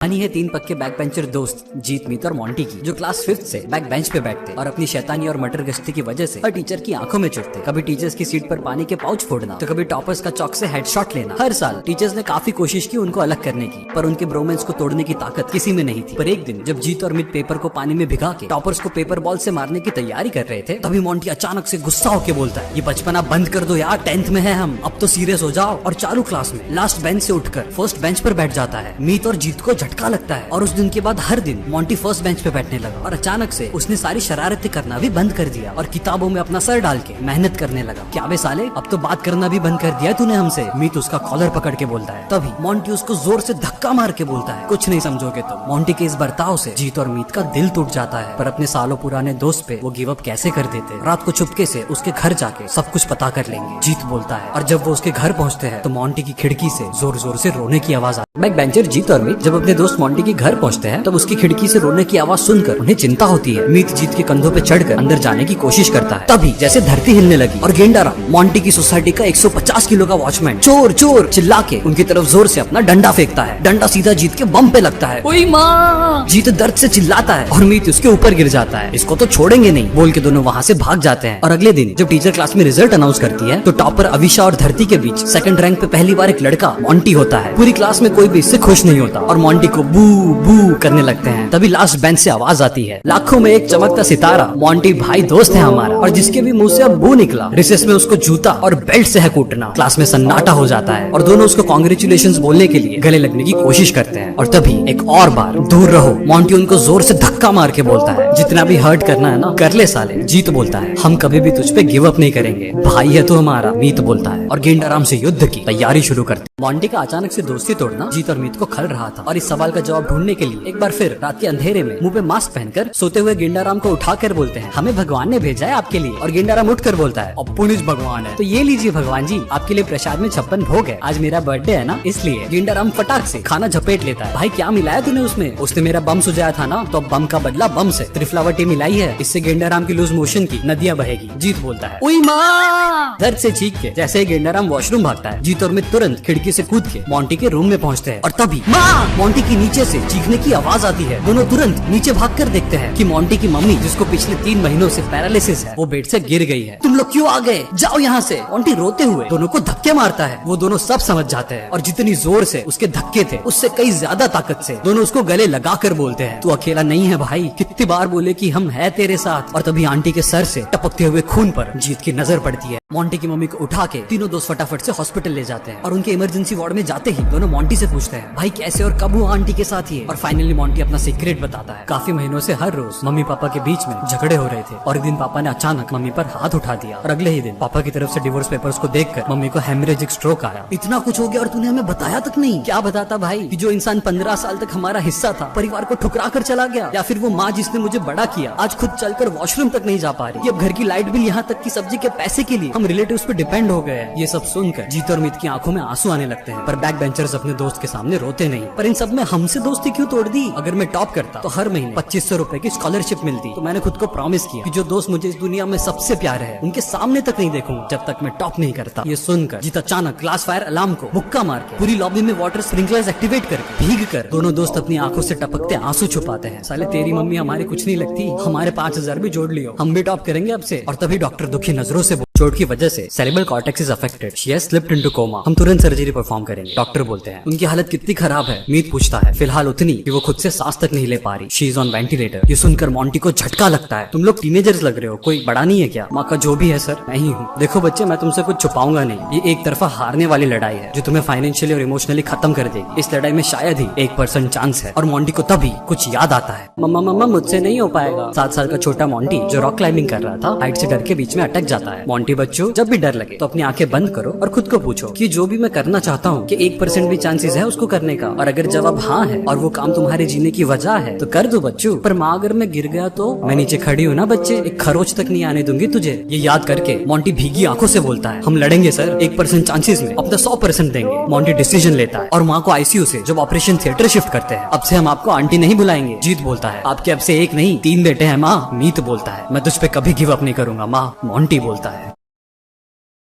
कहानी है तीन पक्के बैक बेंचर दोस्त जीत, मीत और मोंटी की, जो क्लास 5th से बैक बेंच पे बैठते और अपनी शैतानी और मटर गश्ती की वजह से हर टीचर की आंखों में चुभते। कभी टीचर्स की सीट पर पानी के पाउच फोड़ना तो कभी टॉपर्स का चौक से हेडशॉट लेना। हर साल टीचर्स ने काफी कोशिश की उनको अलग करने की, पर उनके ब्रोमेंस को तोड़ने की ताकत किसी में नहीं थी। पर एक दिन जब जीत और मीत पेपर को पानी में भिगा के टॉपर्स को पेपर बॉल से मारने की तैयारी कर रहे थे, तभी मोंटी अचानक से गुस्सा होकर बोलता है, ये बचपना बंद कर दो यार, 10th में है हम, अब तो सीरियस हो जाओ। और चालू क्लास में लास्ट बेंच से उठकर फर्स्ट बेंच पर बैठ जाता है। मीत और जीत को झटका लगता है और उस दिन के बाद हर दिन मोंटी फर्स्ट बेंच पे बैठने लगा और अचानक से उसने सारी शरारतें करना भी बंद कर दिया और किताबों में अपना सर डाल के मेहनत करने लगा। क्या बे साले, अब तो बात करना भी बंद कर दिया तूने हमसे, मीत उसका कॉलर पकड़ के बोलता है। तभी मोंटी उसको जोर से धक्का मार के बोलता है, कुछ नहीं समझोगे तुम। मोंटी के इस बर्ताव से जीत और मीत का दिल टूट जाता है, पर अपने सालों पुराने दोस्त पे वो गिव अप कैसे कर देते। रात को चुपके से उसके घर जाके सब कुछ पता कर लेंगे, जीत बोलता है। और जब वो उसके घर पहुँचते हैं तो मोंटी की खिड़की से जोर जोर से रोने की आवाज आती है। बैक बेंचर जीत और मीत जब अपने दोस्त मोंटी के घर पहुँचते हैं तब उसकी खिड़की से रोने की आवाज सुनकर उन्हें चिंता होती है। मीत जीत के कंधों पे चढ़कर अंदर जाने की कोशिश करता है, तभी जैसे धरती हिलने लगी और गेंडाराम मोंटी की सोसाइटी का 150 किलो का वॉचमैन चोर चोर चिल्ला के उनकी तरफ जोर से अपना डंडा फेंकता है। डंडा सीधा जीत के बम पे लगता है। ओए माँ! जीत दर्द से चिल्लाता है और मीत उसके ऊपर गिर जाता है। इसको तो छोड़ेंगे नहीं बोल के दोनों वहाँ से भाग जाते हैं। और अगले दिन जब टीचर क्लास में रिजल्ट अनाउंस करती है तो टॉपर अविशा और धरती के बीच सेकंड रैंक पे पहली बार एक लड़का मोंटी होता है। पूरी क्लास में कोई भी इससे खुश नहीं होता और मोंटी को बू बू करने लगते हैं। तभी लास्ट बेंच से आवाज आती है, लाखों में एक चमकता सितारा मोंटी भाई दोस्त है हमारा, और जिसके भी मुंह से अब बू निकला। रिसेस में उसको जूता और बेल्ट से है कूटना। क्लास में सन्नाटा हो जाता है और दोनों उसको कांग्रेचुलेशंस बोलने के लिए गले लगने की कोशिश करते हैं। और तभी एक और बार दूर रहो मोंटी उनको जोर से धक्का मार के बोलता है, जितना भी हर्ट करना है ना कर ले साले। जीत बोलता है, हम कभी भी तुझ पे गिव अप नहीं करेंगे, भाई है तो हमारा। मीत बोलता है और गेंडाराम से युद्ध की तैयारी शुरू करते। मोंटी का अचानक से दोस्ती तोड़ना जीत और मीत को खल रहा था और इस सवाल का जवाब ढूंढने के लिए एक बार फिर रात के अंधेरे में मुंह पे मास्क पहनकर सोते हुए गेंडाराम को उठाकर बोलते हैं, हमें भगवान ने भेजा है आपके लिए। और गेंडाराम उठकर बोलता है, अब पुनिस भगवान है तो ये लीजिए भगवान जी, आपके लिए प्रसाद में 56 भोग है, आज मेरा बर्थडे है ना इसलिए। गेंडाराम फटाक से खाना झपेट लेता है। भाई क्या मिलाया तूने उसमें? उसने मेरा बम सुझाया था ना, तो बम का बदला बम से त्रिफ्लावटी मिलाई है, इससे गेंडाराम की लूज मोशन की नदियां बहेगी। जीत बोलता है, ओई माँ! दर्द से चीख के जैसे ही गेंडाराम वॉशरूम भागता है, जीत और मीत तुरंत खिड़की से कूद के मोंटी के रूम में पहुंचते हैं। और तभी माँ! मोंटी की नीचे से चीखने की आवाज आती है। दोनों तुरंत नीचे भागकर देखते हैं कि मोंटी की मम्मी, जिसको पिछले 3 महीनों से पैरालिसिस है, वो बेड से गिर गई है। तुम लोग क्यों आ गए, जाओ यहाँ से। मोंटी रोते हुए दोनों को धक्के मारता है। वो दोनों सब समझ जाते हैं और जितनी जोर से उसके धक्के थे उससे कई ज्यादा ताकत से दोनों उसको गले लगा कर बोलते हैं, तू अकेला नहीं है भाई, कितनी बार बोले कि हम है तेरे साथ। और तभी आंटी के सर से टपकते हुए खून पर जीत की नजर पड़ती है। मोंटी की मम्मी को उठा के तीनों दोस्त फटाफट से हॉस्पिटल ले जाते हैं और उनके इमरजेंसी वार्ड में जाते ही दोनों मोंटी से पूछते हैं, भाई कैसे और कब हुआ आंटी के साथ ये। और फाइनली मोंटी अपना सीक्रेट बताता है। काफी महीनों से हर रोज मम्मी पापा के बीच में झगड़े हो रहे थे और एक दिन पापा ने अचानक मम्मी पर हाथ उठा दिया और अगले ही दिन पापा की तरफ से डिवोर्स पेपर्स को देखकर मम्मी को हेमरेजिक स्ट्रोक आया। इतना कुछ हो गया और तूने हमें बताया तक नहीं। क्या बताता भाई कि जो इंसान 15 साल तक हमारा हिस्सा था परिवार को ठुकरा कर चला गया, या फिर वो माँ जिसने मुझे बड़ा किया आज खुद चलकर वॉशरूम तक नहीं जा पा रही। अब घर की लाइट बिल, यहाँ तक की सब्जी के पैसे के लिए हम रिलेटिव्स पे डिपेंड हो गए हैं। ये सब सुनकर जीत और मीत की आंखों में आंसू आने लगते हैं, पर बैक बेंचर्स अपने दोस्त के सामने रोते नहीं। पर इन सब में हमसे दोस्ती क्यों तोड़ दी? अगर मैं टॉप करता तो हर महीने 2500 रुपए की स्कॉलरशिप मिलती। तो मैंने खुद को प्रॉमिस किया कि जो दोस्त मुझे इस दुनिया में सबसे प्यारे है उनके सामने तक नहीं देखूंगा जब तक मैं टॉप नहीं करता। ये सुनकर जीत अचानक क्लास फायर अलार्म को मुक्का मार के पूरी लॉबी में वाटर स्प्रिंकलर्स एक्टिवेट करके भीग कर दोनों दोस्त अपनी आंखों से टपकते आंसू छुपाते हैं। साले तेरी मम्मी हमारी कुछ नहीं लगती, हमारे 5000 भी जोड़ लियो, हम भी टॉप करेंगे अब से। और तभी डॉक्टर दुखी नजरों से, चोट की वजह से cerebral cortex is affected, she has slipped into coma, हम तुरंत सर्जरी परफॉर्म करेंगे। डॉक्टर बोलते हैं, उनकी हालत कितनी खराब है? मीत पूछता है, फिलहाल उतनी कि वो खुद से सांस तक नहीं ले पा रही, शी इज ऑन वेंटिलेटर। ये सुनकर मोंटी को झटका लगता है, तुम लोग टीनेजर्स लग रहे हो, कोई बड़ा नहीं है क्या? माँ का जो भी है सर मैं ही हूँ। देखो बच्चे, मैं तुमसे कुछ छुपाऊंगा नहीं, ये एक तरफा हारने वाली लड़ाई है जो तुम्हें फाइनेंशियली और इमोशनली खत्म कर देगी। इस लड़ाई में शायद ही 1% चांस है। और मोंटी को तभी कुछ याद आता है, मम्मा मम्मा मुझसे नहीं हो पाएगा। 7 साल का छोटा मोंटी जो रॉक क्लाइंबिंग कर रहा था, हाइट से डर के बीच में अटक जाता है। मोंटी बच्चों, जब भी डर लगे तो अपनी आंखें बंद करो और खुद को पूछो कि जो भी मैं करना चाहता हूँ कि 1% भी चांसेस है उसको करने का, और अगर जवाब हाँ है और वो काम तुम्हारे जीने की वजह है तो कर दो बच्चों। पर माँ अगर मैं गिर गया तो? मैं नीचे खड़ी हूँ ना बच्चे, एक खरोच तक नहीं आने दूंगी तुझे। ये याद करके मोंटी भीगी आंखों से बोलता है, हम लड़ेंगे सर, 1% चांसेस में अपना 100% देंगे। मोंटी डिसीजन लेता है और माँ को आईसीयू से जब ऑपरेशन थिएटर शिफ्ट करते हैं, अब से हम आपको आंटी नहीं बुलाएंगे। जीत बोलता है, आपके अब से 1 नहीं 3 बेटे हैं माँ। मीत बोलता है, मैं तुझ पे कभी गिव अप नहीं करूंगा माँ। मोंटी बोलता है,